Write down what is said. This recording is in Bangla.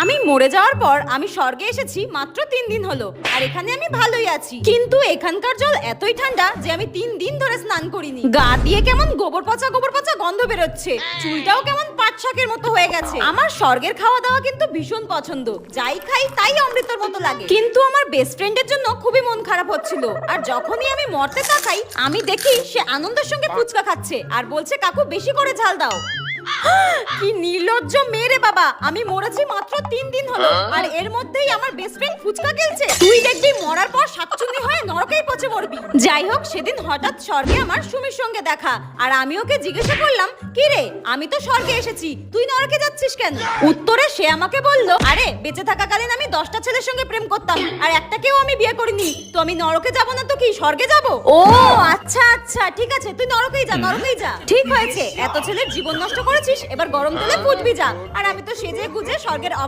আমি মরে যাওয়ার পর আমি স্বর্গে এসেছি মাত্র 3 দিন হলো, আর এখানে আমি ভালোই আছি। কিন্তু এখানকার জল এতই ঠান্ডা যে আমি 3 দিন ধরে স্নান করিনি। গা দিয়ে কেমন গোবর পচা গন্ধ বেরোচ্ছে, চুলটাও কেমন পাট শাকের মতো হয়ে গেছে। আমার স্বর্গের খাওয়া দাওয়া কিন্তু ভীষণ পছন্দ, যাই খাই তাই অমৃতর মতো লাগে। কিন্তু আমার বেস্ট ফ্রেন্ডের জন্য খুবই মন খারাপ হচ্ছিল, আর যখনই আমি মরতে তাকাই আমি দেখি সে আনন্দের সঙ্গে ফুচকা খাচ্ছে আর বলছে কাকু বেশি করে ঝাল দাও। কি নির্লজ্জ মেয়ে রে বাবা, আমি মরেছি মাত্র 3 দিন হলো আর এর মধ্যেই আমার বেস্ট ফ্রেন্ড ফুচকা খেলছে। তুই দেখবি মরার পর শাকচুন্নি হয়ে নরকেই পচে মরবি। যাই হোক, সেদিন হঠাৎ স্বর্গে আমার সুমির সঙ্গে দেখা, আর আমি ওকে জিজ্ঞাসা করলাম কি রে, আমি তো স্বর্গে এসেছি, তুই নরকে যাচ্ছিস কেন? উত্তরে সে আমাকে বলল, আরে বেঁচে থাকাকালীন আমি 10টা ছেলের সঙ্গে প্রেম করতাম আর একটাকেও আমি বিয়ে করিনি, তো আমি নরকে যাব না তো কি স্বর্গে যাব? ও আচ্ছা আচ্ছা, ঠিক আছে, তুই নরকেই যা, নরকেই যা। ঠিক হয়েছে, এত ছেলের জীবন নষ্ট করেছিস, এবার গরম তেলে ফুটবি যা। আর আমি তো সেজে গুজে স্বর্গের